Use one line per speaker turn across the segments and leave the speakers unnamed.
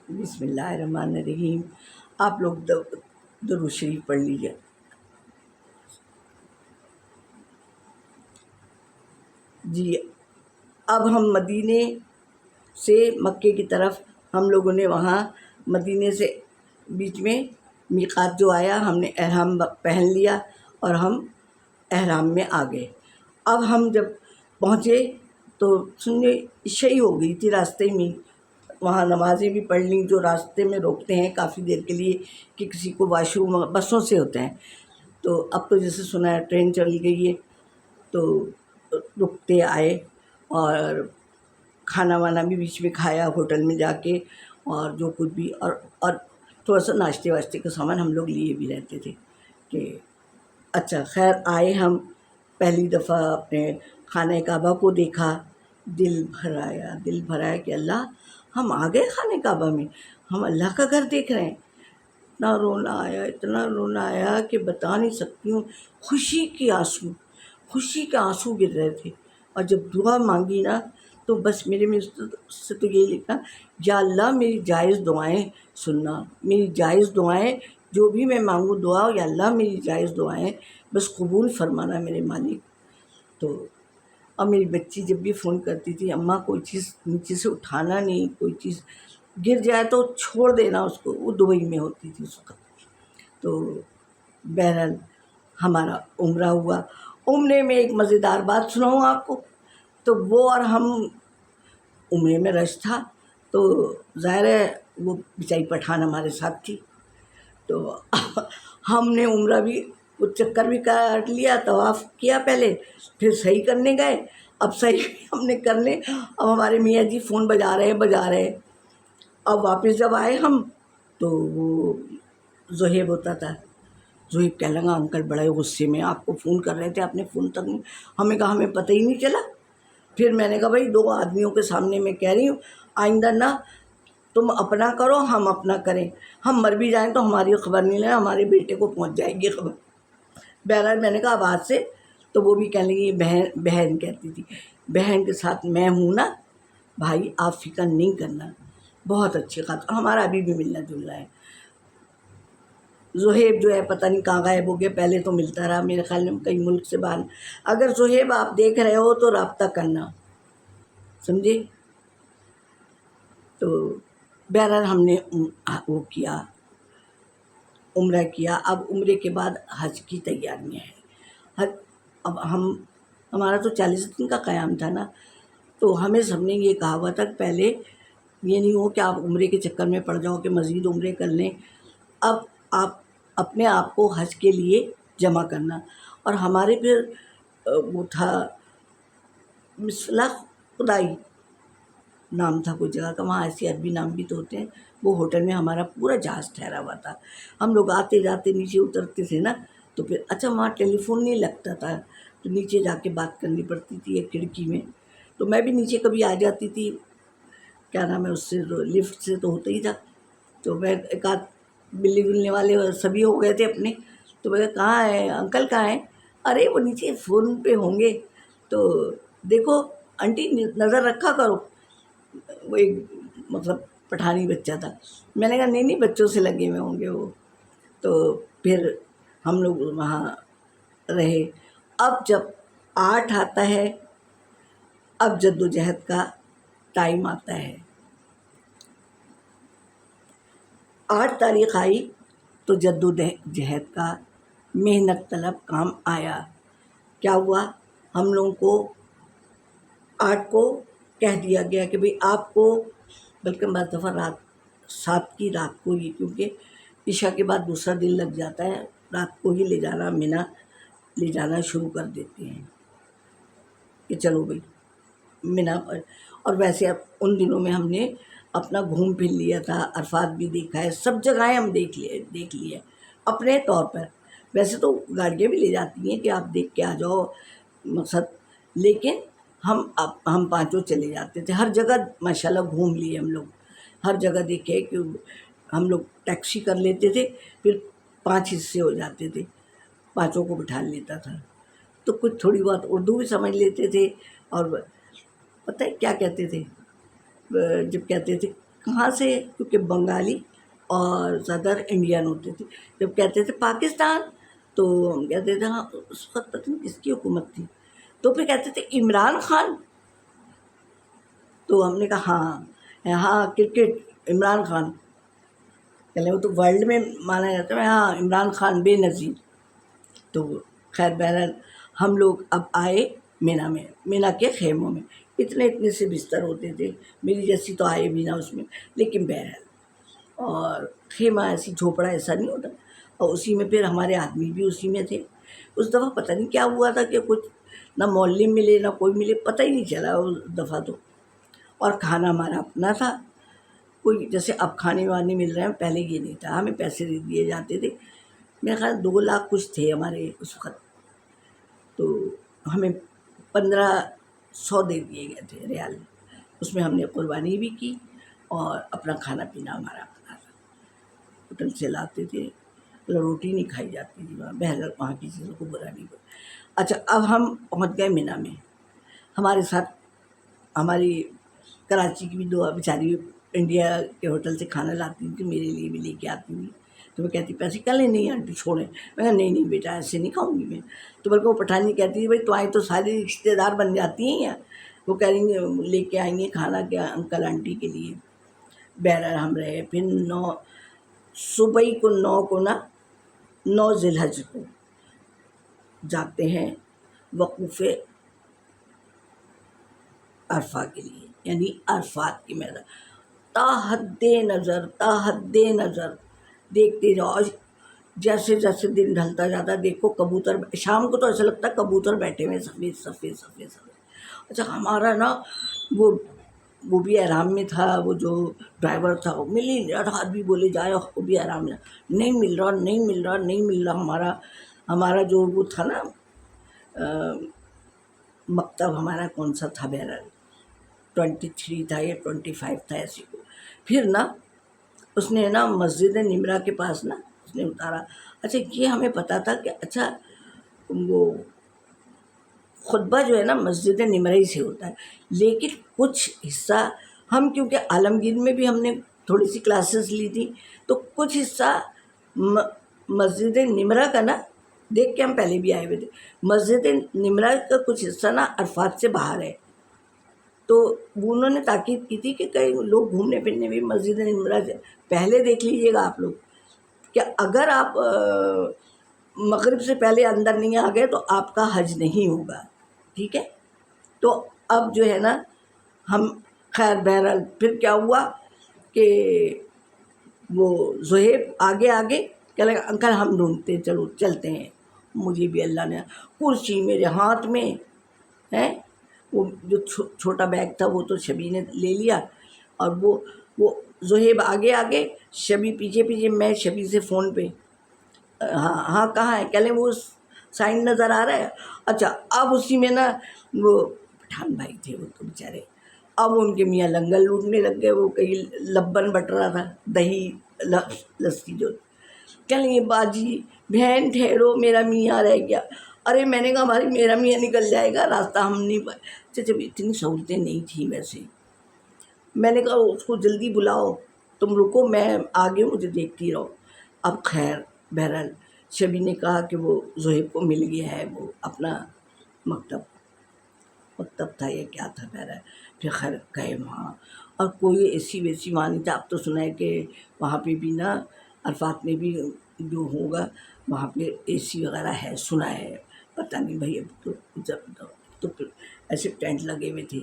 بسم اللہ الرحمن الرحیم۔ آپ لوگ درود شریف پڑھ لیجیے۔ جی، اب ہم مدینے سے مکے کی طرف ہم لوگوں نے وہاں مدینے سے بیچ میں میقات جو آیا، ہم نے احرام پہن لیا اور ہم احرام میں آ گئے۔ اب ہم جب پہنچے تو سننے عشاء ہی ہو گئی تھی راستے میں، وہاں نمازیں بھی پڑھ لیں جو راستے میں روکتے ہیں کافی دیر کے لیے کہ کسی کو واش روم بسوں سے ہوتے ہیں، تو اب تو جیسے سنا ہے ٹرین چل گئی ہے تو رکتے آئے اور کھانا وانا بھی بیچ میں کھایا ہوٹل میں جا کے، اور جو کچھ بھی اور تھوڑا سا ناشتے واشتے کا سامان ہم لوگ لیے بھی رہتے تھے کہ اچھا خیر آئے۔ ہم پہلی دفعہ اپنے خانہ کعبہ کو دیکھا، دل بھر آیا کہ اللہ ہم آ گئے خانہ کعبہ میں، ہم اللہ کا گھر دیکھ رہے ہیں۔ اتنا رونا آیا کہ بتا نہیں سکتی ہوں، خوشی کے آنسو گر رہے تھے۔ اور جب دعا مانگی نا تو بس میرے میں سے تو یہی لکھا، یا اللہ میری جائز دعائیں سننا، میری جائز دعائیں جو بھی میں مانگوں دعا، یا اللہ میری جائز دعائیں بس قبول فرمانا میرے مالک۔ تو اور میری بچی جب بھی فون کرتی تھی، اماں کوئی چیز نیچے سے اٹھانا نہیں، کوئی چیز گر جائے تو چھوڑ دینا اس کو، وہ دبئی میں ہوتی تھی اس وقت۔ تو بہرحال ہمارا عمرہ ہوا۔ عمرے میں ایک مزیدار بات سناؤں آپ کو، تو وہ اور ہم عمرے میں رش تھا تو ظاہر ہے وہ بیچاری پٹھان ہمارے ساتھ تھی، تو ہم نے عمرہ بھی وہ چکر بھی کاٹ لیا، طواف کیا پہلے، پھر صحیح کرنے گئے۔ اب صحیح ہم نے کرنے، اب ہمارے میاں جی فون بجا رہے ہیں۔ اب واپس جب آئے ہم تو وہ زہیب ہوتا تھا، زہیب کہنے لگا انکل بڑے غصے میں آپ کو فون کر رہے تھے، آپ نے فون تک نہیں، ہمیں کہا ہمیں پتہ ہی نہیں چلا۔ پھر میں نے کہا بھائی 2 آدمیوں کے سامنے میں کہہ رہی ہوں، آئندہ نہ تم اپنا کرو ہم اپنا کریں، ہم مر بھی جائیں تو ہماری خبر نہیں لینا، ہمارے بیٹے کو پہنچ جائے گی خبر۔ بہرحال میں نے کہا آواز سے، تو وہ بھی کہنے لگی بہن کہتی تھی، بہن کے ساتھ میں ہوں نا بھائی، آپ فکر نہیں کرنا، بہت اچھی خاطر، ہمارا ابھی بھی ملنا جلنا ہے۔ زہیب جو ہے پتہ نہیں کہاں غائب ہو گیا، پہلے تو ملتا رہا میرے خیال میں کئی ملک سے باہر۔ اگر زہیب آپ دیکھ رہے ہو تو رابطہ کرنا، سمجھے۔ تو بہرحال ہم نے وہ کیا، عمرہ کیا۔ اب عمرے کے بعد حج کی تیاریاں ہیں۔ اب ہمارا تو 40 دن کا قیام تھا نا، تو ہمیں سب نے یہ کہا ہوا تھا کہ پہلے یہ نہیں ہو کہ آپ عمرے کے چکر میں پڑ جاؤ کہ مزید عمرے کر لیں، اب آپ اپنے آپ کو حج کے لیے جمع کرنا۔ اور ہمارے پھر وہ تھا مسلح خدائی نام تھا کوئی جگہ کا، وہاں ایسے عربی نام بھی تو ہوتے ہیں۔ وہ ہوٹل میں ہمارا پورا جہاز ٹھہرا ہوا تھا، ہم لوگ آتے جاتے نیچے اترتے تھے نا، تو پھر اچھا وہاں ٹیلی فون نہیں لگتا تھا، تو نیچے جا کے بات کرنی پڑتی تھی ایک کھڑکی میں، تو میں بھی نیچے کبھی آ جاتی تھی، کیا نام ہے اس سے، لفٹ سے تو ہوتا ہی تھا، تو میں ایک آدھ بلی بلنے والے سبھی ہو گئے تھے اپنے، تو میں کہاں ہے انکل کہاں ہیں، ارے وہ نیچے فون پہ ہوں گے، تو دیکھو آنٹی نظر رکھا کرو۔ وہ ایک مطلب پٹھانی بچہ تھا، میں نے کہا نہیں بچوں سے لگے ہوئے ہوں گے وہ۔ تو پھر ہم لوگ وہاں رہے۔ اب جب 8 آتا ہے، اب جد و جہد کا ٹائم آتا ہے۔ 8 تاریخ آئی تو جد و جہد کا محنت طلب کام آیا۔ کیا ہوا، ہم لوگوں کو 8 کو کہہ دیا گیا کہ بھئی آپ کو، بلکہ بعض دفعہ 7 کی رات کو ہی، کیونکہ عشاء کے بعد دوسرا دن لگ جاتا ہے، رات کو ہی لے جانا، منی لے جانا شروع کر دیتے ہیں کہ چلو بھئی منی پر۔ اور ویسے اب ان دنوں میں ہم نے اپنا گھوم پھر لیا تھا، عرفات بھی دیکھا ہے، سب جگہیں ہم دیکھ لیے اپنے طور پر۔ ویسے تو گاڑیاں بھی لے جاتی ہیں کہ آپ دیکھ کے آ جاؤ مقصد، لیکن ہم 5 چلے جاتے تھے، ہر جگہ ماشاءاللہ گھوم لیے ہم لوگ، ہر جگہ دیکھے کہ ہم لوگ ٹیکسی کر لیتے تھے، پھر 5 حصے ہو جاتے تھے، 5 کو بٹھا لیتا تھا، تو کچھ تھوڑی بہت اردو بھی سمجھ لیتے تھے۔ اور پتہ ہے کیا کہتے تھے جب کہتے تھے کہاں سے؟ کیونکہ بنگالی اور صدر انڈین ہوتے تھے. جب کہتے تھے پاکستان تو ہم کہتے تھے ہاں اس وقت پتہ نہیں کس کی حکومت تھی، تو پھر کہتے تھے عمران خان. تو ہم نے کہا ہاں ہاں کرکٹ عمران خان، پہلے وہ تو ورلڈ میں مانا جاتا ہے، ہاں عمران خان بے نظیر. تو خیر بہرحال ہم لوگ اب آئے مینا میں، مینا کے خیموں میں. اتنے سے بستر ہوتے تھے، میری جیسی تو آئے بھی نہ اس میں، لیکن بہرحال. اور خیمہ ایسی جھوپڑا ایسا نہیں ہوتا، اور اسی میں پھر ہمارے آدمی بھی اسی میں تھے. اس دفعہ پتہ نہیں کیا ہوا تھا کہ کچھ نہ محلے ملے نہ کوئی ملے، پتہ ہی نہیں چلا اس دفعہ تو. اور کھانا ہمارا اپنا تھا، کوئی جیسے اب کھانے وانے مل رہے ہیں، پہلے یہ نہیں تھا. ہمیں پیسے دے دیے جاتے تھے، میرے خیال 2 لاکھ کچھ تھے ہمارے اس وقت، تو ہمیں 1500 دے دیے گئے تھے ریال. اس میں ہم نے قربانی بھی کی اور اپنا کھانا پینا ہمارا اپنا تھا. ہوٹل سے لاتے تھے، روٹی نہیں کھائی جاتی تھی وہاں، بہرحال وہاں کی چیزوں کو برا نہیں ہوا. اچھا اب ہم پہنچ گئے مینا میں. ہمارے ساتھ ہماری کراچی کی بھی 2 بیچاری انڈیا کے ہوٹل سے کھانا لاتی تھی، میرے لیے بھی لے کے آتی تھی. تو وہ کہتی پیسے کیا لیں؟ نہیں آنٹی چھوڑیں. میں کہا نہیں بیٹا ایسے نہیں کھاؤں گی میں. تو بلکہ وہ پٹھانی کہتی تھی بھائی تو آئیں تو ساری رشتے دار بن جاتی ہیں. وہ کہہ رہی ہیں لے کے آئیں گے کھانا کیا انکل آنٹی کے لیے. بہرحال ہم رہے. پھر 9 صبح کو 9 ذی الحج کو جاتے ہیں وقوف عرفہ کے لیے، یعنی عرفات کی میدان. تا حد نظر دیکھتے جاؤ. جیسے جیسے دن ڈھلتا جاتا دیکھو کبوتر، شام کو تو ایسا لگتا ہے کبوتر بیٹھے ہوئے سفید سفید سفید سفید. اچھا ہمارا نا وہ بھی احرام میں تھا، وہ جو ڈرائیور تھا وہ مل ہی نہیں رہا تھا. آدمی بولے جائے وہ بھی احرام میں، نہیں مل رہا. ہمارا جو وہ تھا نا مکتب ہمارا کون سا تھا، بہرحال 23 تھا یا 25 تھا ایسی کو. پھر نا اس نے نا مسجد نمرہ کے پاس نا اس نے اتارا. اچھا یہ ہمیں پتا تھا کہ اچھا وہ خطبہ جو ہے نا مسجد نمرہ ہی سے ہوتا ہے، لیکن کچھ حصہ ہم کیونکہ عالمگیر میں بھی ہم نے تھوڑی سی کلاسز لی تھی، تو کچھ حصہ مسجد نمرہ کا نا دیکھ کے ہم پہلے بھی آئے ہوئے تھے. مسجد نمرہ کا کچھ حصہ نا عرفات سے باہر ہے. تو انہوں نے تاکید کی تھی کہ کئی لوگ گھومنے پھرنے بھی مسجد نمرہ سے پہلے دیکھ لیجئے گا آپ لوگ، کہ اگر آپ مغرب سے پہلے اندر نہیں آ گئے تو آپ کا حج نہیں ہوگا. ٹھیک ہے. تو اب جو ہے نا ہم خیر بہرحال پھر کیا ہوا کہ وہ زہیب آگے کہنے لگا انکل ہم ڈھونڈتے چلو چلتے ہیں. مجھے بھی اللہ نے کرسی میرے ہاتھ میں ہے، وہ جو چھوٹا بیگ تھا وہ تو شبی نے لے لیا، اور وہ زہیب آگے شبی پیچھے. میں شبی سے فون پہ ہاں کہاں ہے، کہہ لیں وہ سائن نظر آ رہا ہے. اچھا اب اسی میں نا وہ پٹھان بھائی تھے وہ تو بیچارے، اب ان کے میاں لنگر لوٹنے لگ گئے. وہ کہیں لبن بٹ رہا تھا، دہی لسی جو. کہہ لیں باجی بہن ٹھہرو میرا میاں رہ گیا. ارے میں نے کہا بھائی میرا میاں نکل جائے گا، راستہ ہم نہیں پائے. جب اتنی سہولتیں نہیں تھیں ویسے، میں نے کہا اس کو جلدی بلاؤ، تم رکو میں آگے مجھے دیکھتی رہو. اب خیر بہرحال شبی نے کہا کہ وہ زہیب کو مل گیا ہے وہ اپنا مکتب تھا یا کیا تھا. بہرحال پھر خیر گئے وہاں، اور کوئی ایسی ویسی وہاں نہیں تھا. اب تو سنا ہے کہ وہاں پہ بھی نا عرفات میں بھی جو ہوگا وہاں پہ اے سی وغیرہ ہے، سنا ہے، پتہ نہیں بھائی. اب تو جب تو پھر ایسے ٹینٹ لگے ہوئے تھے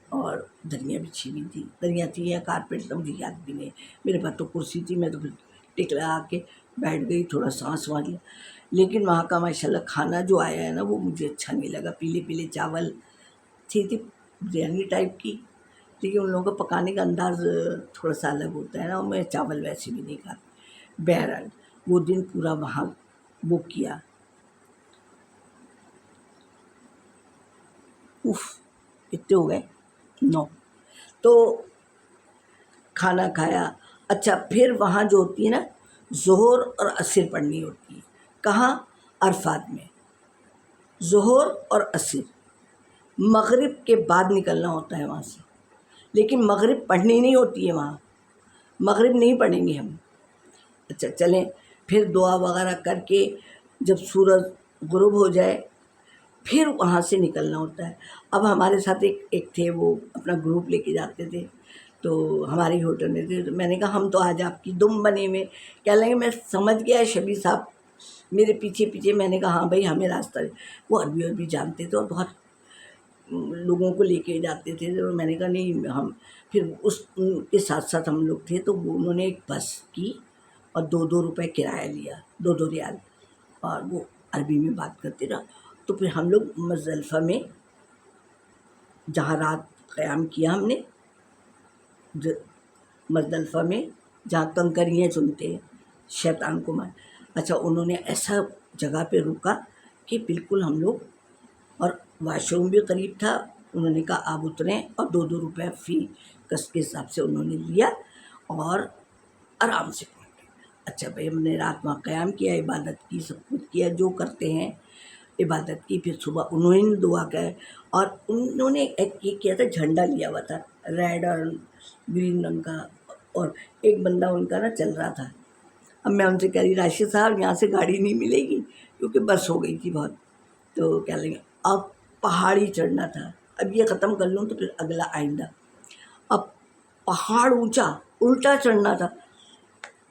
اور دریاں بچھی ہوئی تھی. دریاں تھی یا کارپیٹ تھا مجھے یاد بھی نہیں. میرے پاس تو کرسی تھی، میں تو پھر ٹک لگا کے بیٹھ گئی، تھوڑا سانس مار لیا. لیکن وہاں کا ماشاءاللہ کھانا جو آیا ہے نا وہ مجھے اچھا نہیں لگا. پیلے چاول تھی بریانی ٹائپ کی، لیکن ان لوگوں کا پکانے کا انداز تھوڑا سا الگ ہوتا ہے نا، اور میں چاول ویسے بھی نہیں کھاتی. بہرحال وہ دن پورا وہاں وہ کیا. کتنے ہو گئے 9. تو کھانا کھایا. اچھا پھر وہاں جو ہوتی ہے نا ظہر اور عصر پڑھنی ہوتی ہے. کہاں؟ عرفات میں. ظہر اور عصر مغرب کے بعد نکلنا ہوتا ہے وہاں سے، لیکن مغرب پڑھنی نہیں ہوتی ہے وہاں. مغرب نہیں پڑھیں گے ہم. اچھا چلیں، پھر دعا وغیرہ کر کے جب سورج غروب ہو جائے پھر وہاں سے نکلنا ہوتا ہے. اب ہمارے ساتھ ایک تھے، وہ اپنا گروپ لے کے جاتے تھے، تو ہماری ہوٹل میں تھے. تو میں نے کہا ہم تو آج آپ کی دم بنے ہوئے. کہنے لگے میں سمجھ گیا شبیر صاحب میرے پیچھے پیچھے. میں نے کہا ہاں بھائی ہمیں راستہ وہ عربی جانتے تھے اور بہت لوگوں کو لے کے جاتے تھے. تو میں نے کہا نہیں ہم پھر ان کے ساتھ ساتھ ہم لوگ تھے، تو انہوں نے ایک بس کی اور 2 روپے کرایہ لیا، 2 ریال، اور وہ عربی میں بات کرتے رہا. تو پھر ہم لوگ مزدلفہ میں جہاں رات قیام کیا ہم نے، مزدلفہ میں جہاں کنکریاں چنتے ہیں شیطان کو مار. اچھا انہوں نے ایسا جگہ پہ روکا کہ بالکل ہم لوگ، اور واش روم بھی قریب تھا. انہوں نے کہا آپ اتریں، اور 2 روپے فی کس کے حساب سے انہوں نے لیا اور آرام سے پہنچ گئے. اچھا بھائی ہم نے رات وہاں قیام کیا، عبادت کی، سب کچھ کیا جو کرتے ہیں، عبادت کی. پھر صبح انہوں نے دعا کیا، اور انہوں نے ایک یہ کیا تھا، جھنڈا لیا ہوا تھا ریڈ اور گرین رنگ کا، اور ایک بندہ ان کا چل رہا تھا. اب میں ان سے کہہ رہی راشد صاحب یہاں سے گاڑی نہیں ملے گی کیونکہ بس ہو گئی تھی بہت. تو کیا لیں گے اب پہاڑی چڑھنا تھا. اب یہ ختم کر لوں تو پھر اگلا آئندہ. اب پہاڑ اونچا الٹا چڑھنا تھا.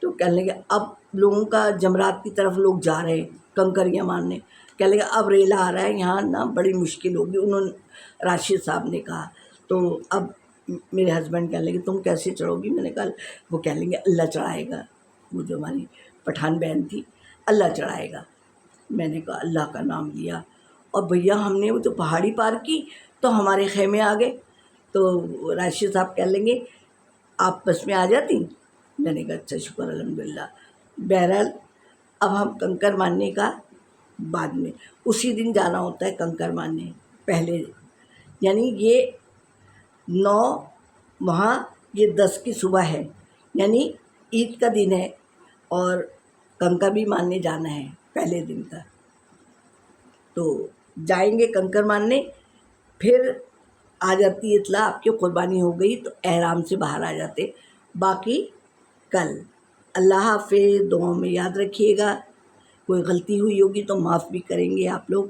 تو کہنے لگے اب لوگوں کا جمرات کی طرف لوگ جا رہے ہیں کنکریاں مارنے. کہنے لگے اب ریلا آ رہا ہے یہاں بڑی مشکل ہوگی. انہوں نے راشد صاحب نے کہا. تو اب میرے ہسبینڈ کہنے لگے تم کیسے چڑھو گی؟ میں نے کہا وہ کہنے لگے اللہ چڑھائے گا. وہ جو ہماری پٹھان بہن تھی، اللہ چڑھائے گا. میں نے کہا اللہ کا نام لیا، اور بھیا ہم نے وہ تو پہاڑی پار کی تو ہمارے خیمے آ گئے. تو راشد صاحب کہہ لیں گے آپ بس میں آ جاتی. میں نے کہا اچھا شکر الحمدللہ. بہرحال اب ہم کنکر مارنے کا بعد میں اسی دن جانا ہوتا ہے کنکر مارنے پہلے، یعنی یہ 9 وہاں، یہ 10 کی صبح ہے، یعنی عید کا دن ہے، اور کنکر بھی مارنے جانا ہے پہلے دن کا. تو جائیں گے کنکر مارنے. پھر آ جاتی اطلاع آپ کی قربانی ہو گئی تو احرام سے باہر آ جاتے. باقی کل. اللہ حافظ. دعاؤں میں یاد رکھیے گا. کوئی غلطی ہوئی ہوگی تو معاف بھی کریں گے آپ لوگ.